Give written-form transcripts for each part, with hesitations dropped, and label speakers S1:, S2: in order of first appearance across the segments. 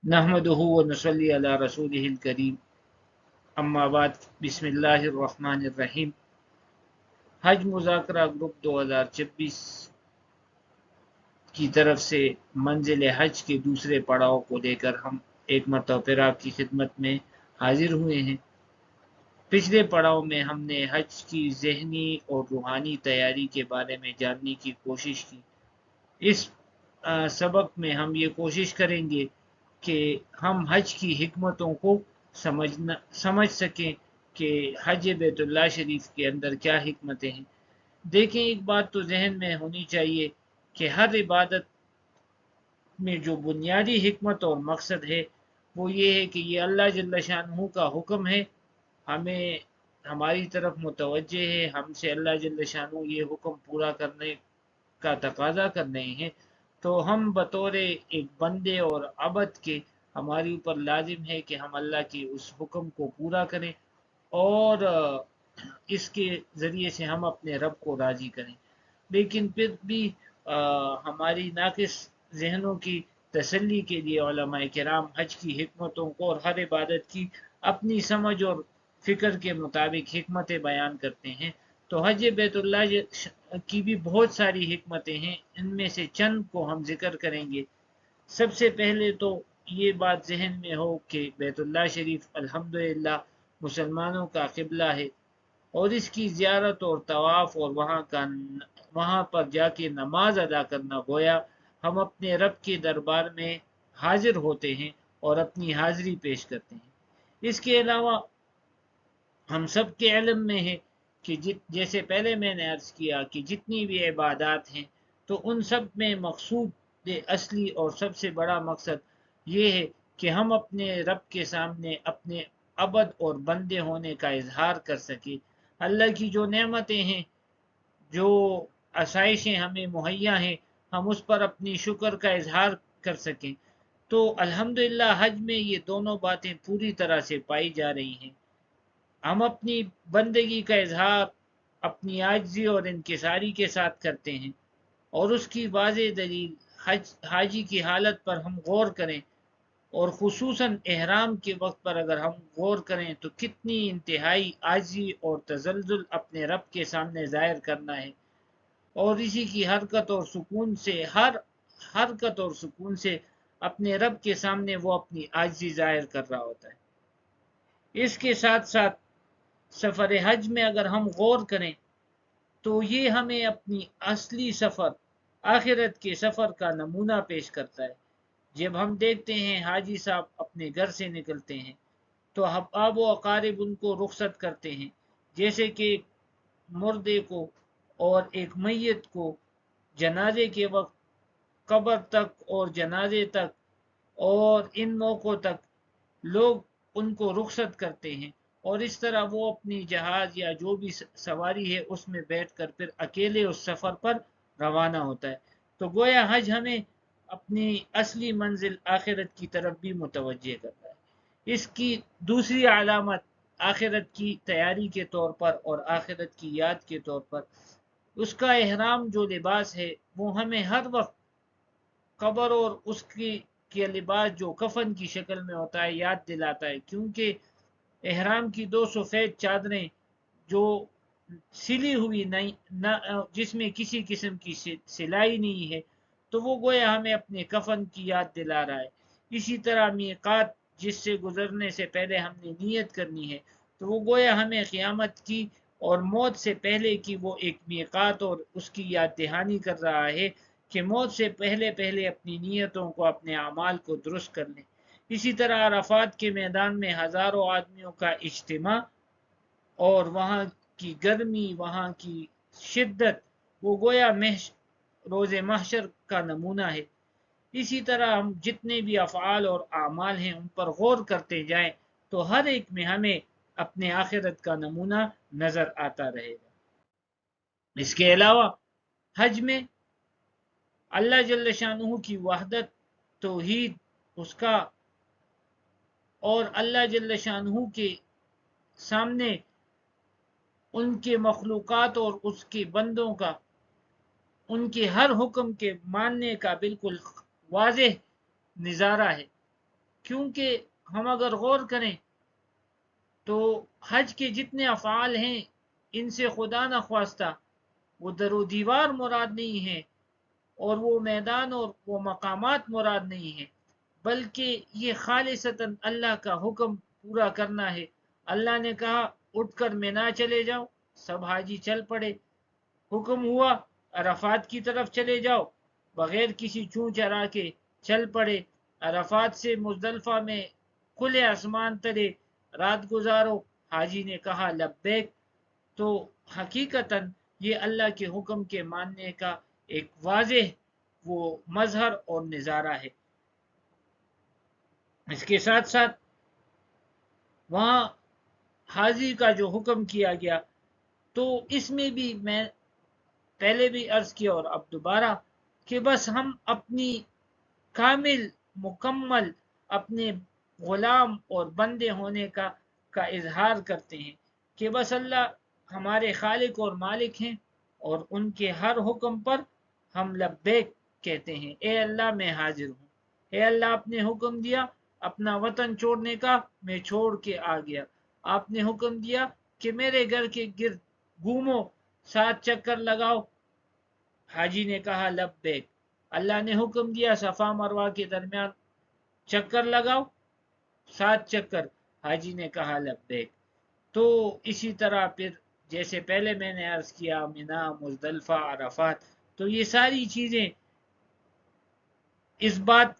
S1: नहमदुहु व नसल्ली अला रसूलिहिल करीम, अम्मा बाद, बिस्मिल्लाहिर रहमानिर रहीम। हज मुज़ाकरा ग्रुप 2026 की तरफ से मंजिल हज के दूसरे पड़ाव को लेकर हम एक मरतबा फिर आपकी खिदमत में हाजिर हुए हैं। पिछले पड़ाव में हमने हज की ज़हनी और रूहानी तैयारी के बारे में जानने की कोशिश की। इस सबक में हम ये कोशिश करेंगे कि हम हज की हिकमतों को समझ सकें कि हज बैतुल्लाह शरीफ के अंदर क्या हिकमतें हैं। देखें, एक बात तो जहन में होनी चाहिए कि हर इबादत में जो बुनियादी हिकमत और मकसद है वो ये है कि ये अल्लाह जल्ल शानहू का हुक्म है, हमें हमारी तरफ मुतवज्जे है, हमसे अल्लाह जल्ल शानहू ये हुक्म पूरा करने का तकाजा कर रहे हैं, तो हम बतौर एक बंदे और अबद के हमारे ऊपर लाजिम है कि हम अल्लाह के उस हुक्म को पूरा करें और इसके ज़रिए से हम अपने रब को राज़ी करें। लेकिन फिर भी हमारी नाकिस जहनों की तसल्ली के लिए उलमाए किराम हज की हिकमतों को और हर इबादत की अपनी समझ और फ़िक्र के मुताबिक हिकमतें बयान करते हैं। तो हज बैतुल्लाह की भी बहुत सारी हिकमतें हैं, इनमें से चंद को हम जिक्र करेंगे। सबसे पहले तो ये बात जहन में हो कि बैतुल्लाह शरीफ अल्हम्दुलिल्लाह मुसलमानों का क़िबला है और इसकी ज़ियारत और तवाफ़ और वहाँ पर जाके नमाज अदा करना गोया हम अपने रब के दरबार में हाजिर होते हैं और अपनी हाज़िरी पेश करते हैं। इसके अलावा हम सब के इल्म में है कि जैसे पहले मैंने अर्ज़ किया कि जितनी भी इबादत हैं तो उन सब में मकसूद असली और सबसे बड़ा मकसद ये है कि हम अपने रब के सामने अपने अबद और बंदे होने का इजहार कर सकें। अल्लाह की जो नेमतें हैं, जो आसाइशें हमें मुहैया हैं, हम उस पर अपनी शुक्र का इजहार कर सकें। तो अल्हम्दुलिल्लाह हज में ये दोनों बातें पूरी तरह से पाई जा रही हैं। हम अपनी बंदगी का इजहार अपनी आजिज़ी और इनकिसारी के साथ करते हैं और उसकी वाज़ेह दलील हाजी की हालत पर हम गौर करें और ख़ुसूसन एहराम के वक्त पर अगर हम गौर करें तो कितनी इंतहाई आजिज़ी और तज़ल्ज़ुल अपने रब के सामने ज़ाहिर करना है और इसी की हर हरकत और सुकून से अपने रब के सामने वो अपनी आजिज़ी ज़ाहिर कर रहा होता है। इसके साथ साथ सफ़र हज में अगर हम गौर करें तो ये हमें अपनी असली सफ़र आखिरत के सफ़र का नमूना पेश करता है। जब हम देखते हैं हाजी साहब अपने घर से निकलते हैं तो अहबाब व अकारिब उनको रुखसत करते हैं, जैसे कि एक मुर्दे को और एक मैयत को जनाजे के वक्त कब्र तक और जनाजे तक और इन मौक़ों तक लोग उनको रुखसत करते हैं और इस तरह वो अपनी जहाज़ या जो भी सवारी है उसमें बैठकर फिर अकेले उस सफ़र पर रवाना होता है। तो गोया हज हमें अपनी असली मंजिल आखिरत की तरफ भी मुतवज्जे करता है। इसकी दूसरी अलामत आखिरत की तैयारी के तौर पर और आखिरत की याद के तौर पर उसका एहराम जो लिबास है वो हमें हर वक्त कब्र और उसकी के लिबास जो कफन की शक्ल में होता है याद दिलाता है, क्योंकि एहराम की दो सफ़ेद चादरें जो सिली हुई नहीं न जिसमें किसी किस्म की सिलाई नहीं है, तो वो गोया हमें अपने कफन की याद दिला रहा है। इसी तरह मीक़ात जिससे गुजरने से पहले हमने नियत करनी है, तो वो गोया हमें क़यामत की और मौत से पहले की वो एक मीक़ात और उसकी याद दहानी कर रहा है कि मौत से पहले पहले अपनी नीयतों को अपने अमाल को दुरुस्त कर लें। इसी तरह अराफात के मैदान में हज़ारों आदमियों का इज्तिमा और वहाँ की गर्मी, वहाँ की शिद्दत, वो गोया रोज़े महशर का नमूना है। इसी तरह हम जितने भी अफ़आल और आमाल हैं उन पर गौर करते जाएं तो हर एक में हमें अपने आखिरत का नमूना नज़र आता रहेगा। इसके अलावा हज में अल्लाह जल्ल शानुहू की वहदत, तौहीद उसका और अल्लाह जल्ल शानुहू के सामने उनके मखलूक़ात और उसके बंदों का उनके हर हुक्म के मानने का बिल्कुल वाज़ेह नज़ारा है। کیونکہ ہم اگر غور کریں تو حج کے جتنے افعال ہیں ان سے خدا نخواستہ وہ در و دیوار مراد نہیں ہے، اور وہ میدان اور وہ مقامات مراد نہیں ہیں، بلکہ یہ خالصتاً اللہ کا حکم پورا کرنا ہے۔ اللہ نے کہا اٹھ کر مینا چلے جاؤ، سب حاجی چل پڑے۔ حکم ہوا عرفات کی طرف چلے جاؤ، بغیر کسی چون چرا کے چل پڑے۔ عرفات سے مزدلفہ میں کھلے آسمان تلے رات گزارو، حاجی نے کہا لبیک۔ تو حقیقتاً یہ اللہ کے حکم کے ماننے کا ایک واضح وہ مظہر اور نظارہ ہے۔ اس کے ساتھ ساتھ وہاں حاجی کا جو حکم کیا گیا تو اس میں بھی میں پہلے بھی عرض کیا اور اب دوبارہ کہ بس ہم اپنی کامل مکمل اپنے غلام اور بندے ہونے کا اظہار کرتے ہیں کہ بس اللہ ہمارے خالق اور مالک ہیں، اور ان کے ہر حکم پر ہم لبیک کہتے ہیں۔ اے اللہ میں حاضر ہوں، اے اللہ آپ نے حکم دیا اپنا وطن چھوڑنے کا، میں چھوڑ کے آ گیا۔ آپ نے حکم دیا کہ میرے گھر کے گرد گھومو، 7 چکر لگاؤ، حاجی نے کہا لبیک۔ اللہ نے حکم دیا صفا مروہ کے درمیان چکر لگاؤ، 7 چکر، حاجی نے کہا لبیک۔ تو اسی طرح پھر جیسے پہلے میں نے عرض کیا مینا، مزدلفہ، عرفات، تو یہ ساری چیزیں اس بات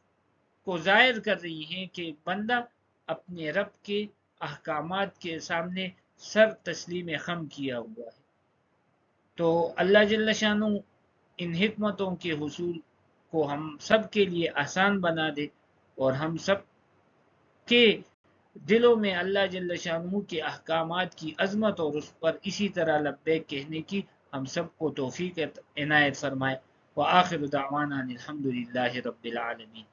S1: کو ظاہر کر رہی ہیں کہ بندہ اپنے رب کے احکامات کے سامنے سر تسلیم خم کیا ہوا ہے۔ تو اللہ جل شانہ ان حکمتوں کے حصول کو ہم سب کے لیے آسان بنا دے، اور ہم سب کے دلوں میں اللہ جل شانہ کے احکامات کی عظمت اور اس پر اسی طرح لبیک کہنے کی ہم سب کو توفیق عنایت فرمائے۔ وآخر دعوانا الحمد للہ رب العالمین۔